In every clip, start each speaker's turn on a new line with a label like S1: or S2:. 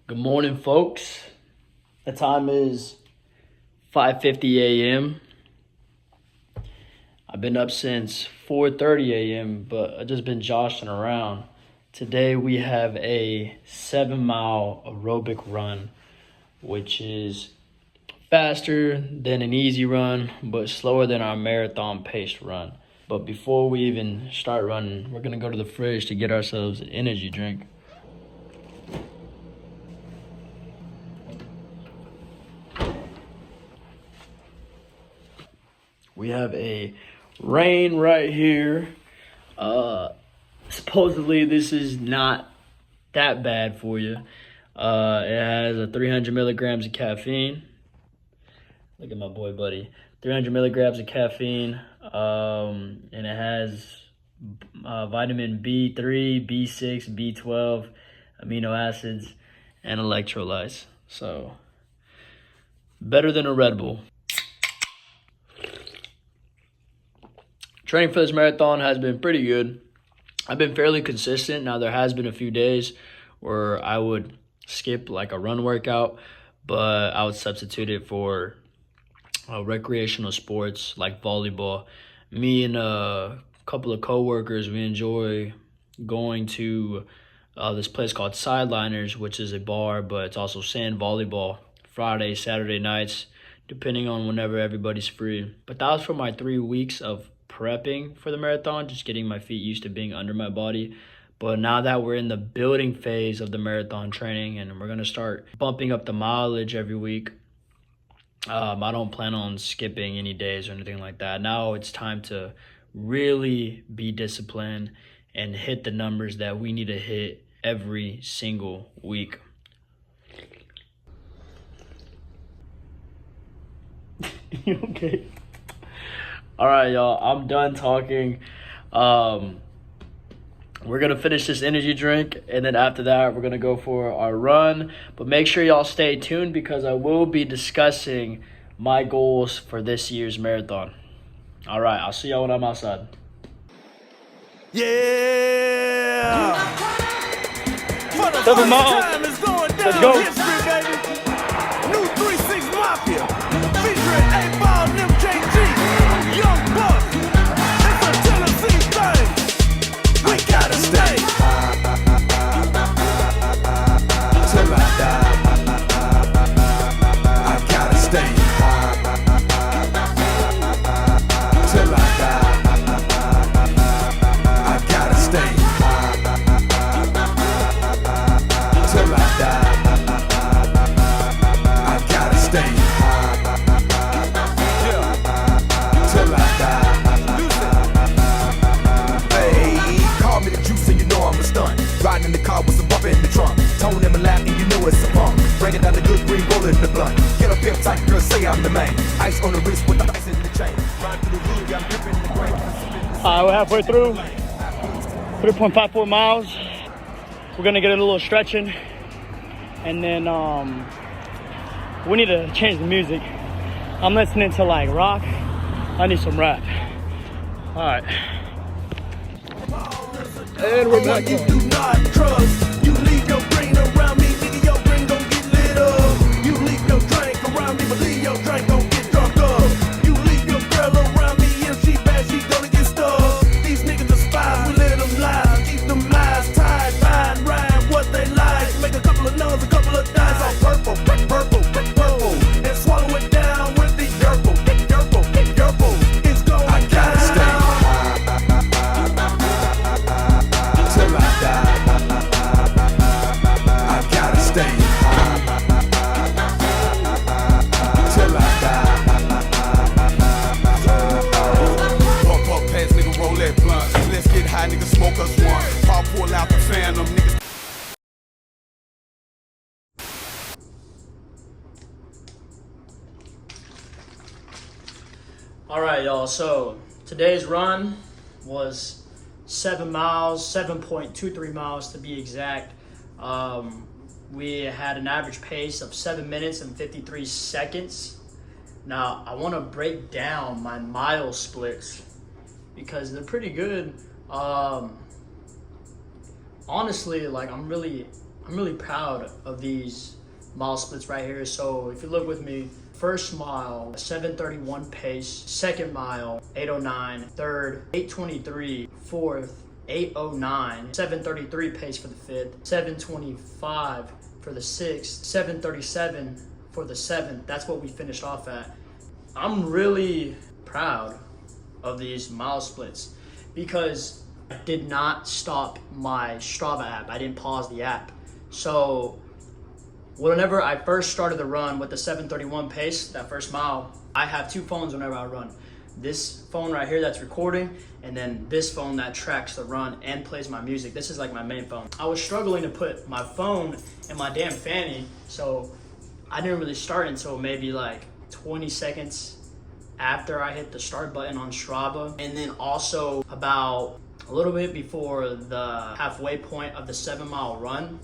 S1: Good morning, folks. The time is 5:50 a.m. I've been up since 4:30 a.m., but I've just been joshing around. Today we have a 7-mile aerobic run, which is faster than an easy run, but slower than our marathon paced run. But before we even start running, we're gonna go to the fridge to get ourselves an energy drink. We have a Reign right here. Supposedly this is not that bad for you. It has a 300 milligrams of caffeine. Look at my boy, buddy. 300 milligrams of caffeine. And it has vitamin B3, B6, B12, amino acids, and electrolytes. So, better than a Red Bull. Training for this marathon has been pretty good. I've been fairly consistent. Now, there has been a few days where I would skip like a run workout, but I would substitute it for recreational sports like volleyball. Me and a couple of coworkers, we enjoy going to this place called Sideliners, which is a bar, but it's also sand volleyball Friday, Saturday nights, depending on whenever everybody's free. But that was for my 3 weeks of prepping for the marathon, just getting my feet used to being under my body. But now that we're in the building phase of the marathon training and we're going to start bumping up the mileage every week, I don't plan on skipping any days or anything like that. Now it's time to really be disciplined and hit the numbers that we need to hit every single week. You okay? All right, y'all, I'm done talking. We're going to finish this energy drink, and then after that, we're going to go for our run. But make sure y'all stay tuned because I will be discussing my goals for this year's marathon. All right, I'll see y'all when I'm outside.
S2: Yeah!
S1: 7 miles. Let's go.
S2: New 3-6 Mafia. Featuring 8-Ball and MKG. Young Buck. It's a Tennessee thing. We gotta stay. Till I die. I gotta stay. Till I die. I gotta stay. Till I die. I gotta stay. Till I die. Hey, call me the juice and you know I'm a stunt. Riding in the car with some bump in the trunk. Tone in my lap and you know it's a pump. Bringing down the good green roller in the blunt. Get up here tight, girl, say I'm the man. Ice on the wrist with the ice in the chain. Ride through the hood, I'm gripping the grain.
S1: We're halfway through. 3.54 miles. We're gonna get a little stretching, and then we need to change the music. I'm listening to like rock. I need some rap. All right. And we're back.
S2: You do not trust. You leave your brain around me, nigga, your brain gon' get lit up. You leave your drink around me, but leave your drink gon' get drunk up. You leave your girl around me, if she bad, she gonna get stuck. These niggas are spies, we let them lie. Keep them eyes tied, fine, rhyme what they like. Make a couple of nuns, a couple of dimes, all purple, purple, purple. And swallow it down with the yerple, yerple, yerple. It's going I gotta stay. Till I die. I gotta stay. Till I die. Pump up pants, nigga, roll that blunt. Let's get high, nigga, smoke us one. Pop pull out the phantom, niggas.
S1: All right, y'all. So today's run was 7 miles, 7.23 miles to be exact. We had an average pace of 7 minutes and 53 seconds. Now, I want to break down my mile splits because they're pretty good. Honestly, like I'm I'm really proud of these mile splits right here. So if you look with me, first mile, 7:31 pace, second mile, 8:09, third, 8:23, fourth, 8:09, 7:33 pace for the fifth, 7:25 for the sixth, 7:37 for the seventh. That's what we finished off at. I'm really proud of these mile splits because I did not stop my Strava app. I didn't pause the app. So whenever I first started the run with the 7:31 pace, that first mile, I have two phones whenever I run. This phone right here that's recording, and then this phone that tracks the run and plays my music. This is like my main phone. I was struggling to put my phone in my damn fanny, so I didn't really start until maybe like 20 seconds after I hit the start button on Strava. And then also about a little bit before the halfway point of the 7-mile run,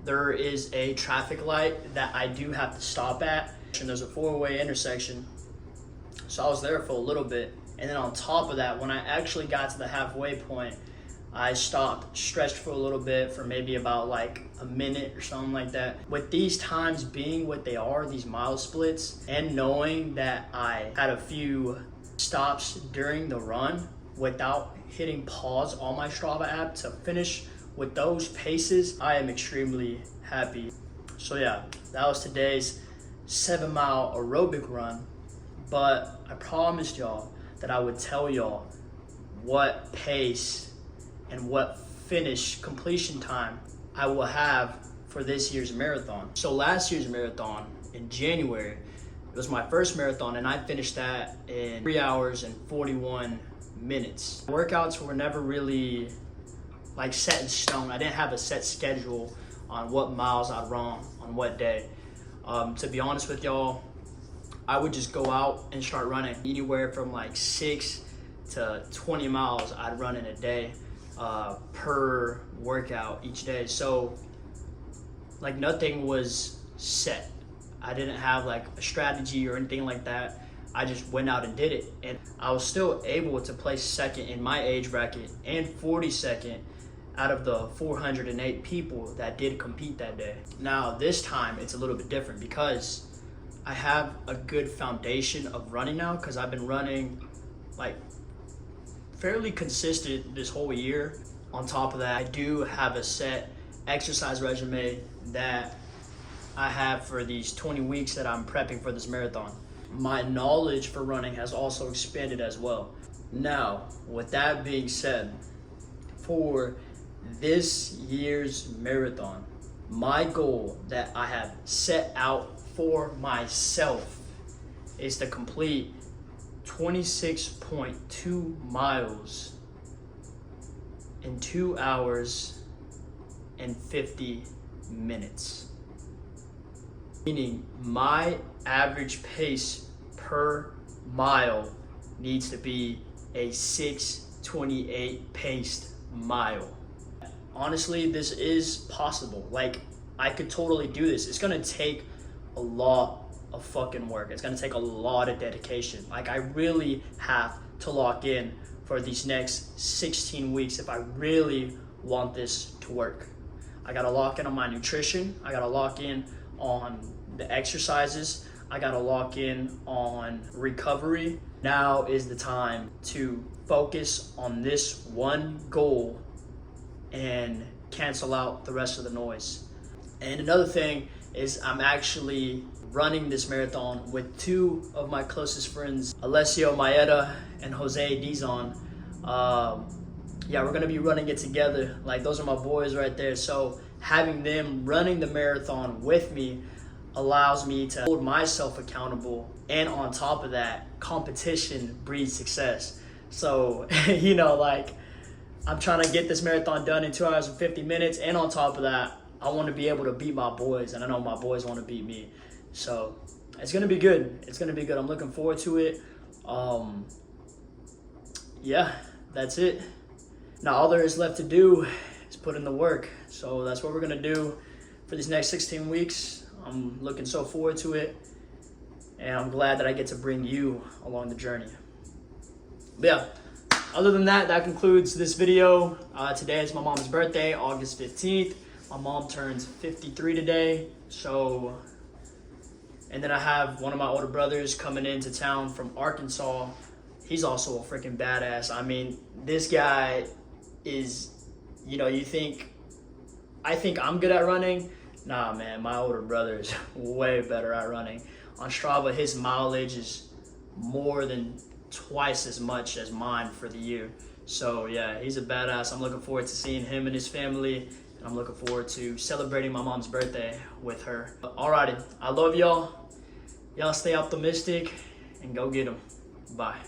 S1: there is a traffic light that I do have to stop at. And there's a 4-way intersection. So I was there for a little bit. And then on top of that, when I actually got to the halfway point, I stopped, stretched for a little bit for maybe about like a minute or something like that. With these times being what they are, these mile splits, and knowing that I had a few stops during the run without hitting pause on my Strava app to finish with those paces, I am extremely happy. So yeah, that was today's 7-mile aerobic run. But I promised y'all that I would tell y'all what pace and what finish completion time I will have for this year's marathon. So last year's marathon in January, it was my first marathon, and I finished that in 3 hours and 41 minutes. Workouts were never really like set in stone. I didn't have a set schedule on what miles I'd run on what day. To be honest with y'all, I would just go out and start running. Anywhere from like 6 to 20 miles I'd run in a day per workout each day. So like nothing was set. I didn't have like a strategy or anything like that. I just went out and did it. And I was still able to place second in my age bracket and 42nd out of the 408 people that did compete that day. Now this time it's a little bit different because I have a good foundation of running now, because I've been running like fairly consistent this whole year. On top of that, I do have a set exercise regimen that I have for these 20 weeks that I'm prepping for this marathon. My knowledge for running has also expanded as well. Now, with that being said, for this year's marathon, my goal that I have set out for myself is to complete 26.2 miles in 2 hours and 50 minutes. Meaning my average pace per mile needs to be a 6:28 paced mile. Honestly, this is possible. Like, I could totally do this. It's gonna take a lot of fucking work. It's gonna take a lot of dedication. Like, I really have to lock in for these next 16 weeks if I really want this to work. I gotta lock in on my nutrition. I gotta lock in on the exercises. I gotta lock in on recovery. Now is the time to focus on this one goal and cancel out the rest of the noise. And another thing is I'm actually running this marathon with two of my closest friends, Alessio Maeda and Jose Dizon. Yeah, we're gonna be running it together. Like, those are my boys right there. So having them running the marathon with me allows me to hold myself accountable. And on top of that, competition breeds success. So, you know, like, I'm trying to get this marathon done in 2 hours and 50 minutes. And on top of that, I want to be able to beat my boys. And I know my boys want to beat me. So it's going to be good. It's going to be good. I'm looking forward to it. Yeah, that's it. Now all there is left to do is put in the work. So that's what we're going to do for these next 16 weeks. I'm looking so forward to it. And I'm glad that I get to bring you along the journey. But yeah, other than that, that concludes this video. Today is my mom's birthday, August 15th. My mom turns 53 today, so, and then I have one of my older brothers coming into town from Arkansas. He's also a freaking badass. I mean, this guy is, you know, I think I'm good at running. Nah, man, my older brother is way better at running. On Strava, his mileage is more than twice as much as mine for the year. So yeah, he's a badass. I'm looking forward to seeing him and his family. And I'm looking forward to celebrating my mom's birthday with her. Alrighty, I love y'all. Y'all stay optimistic and go get them. Bye.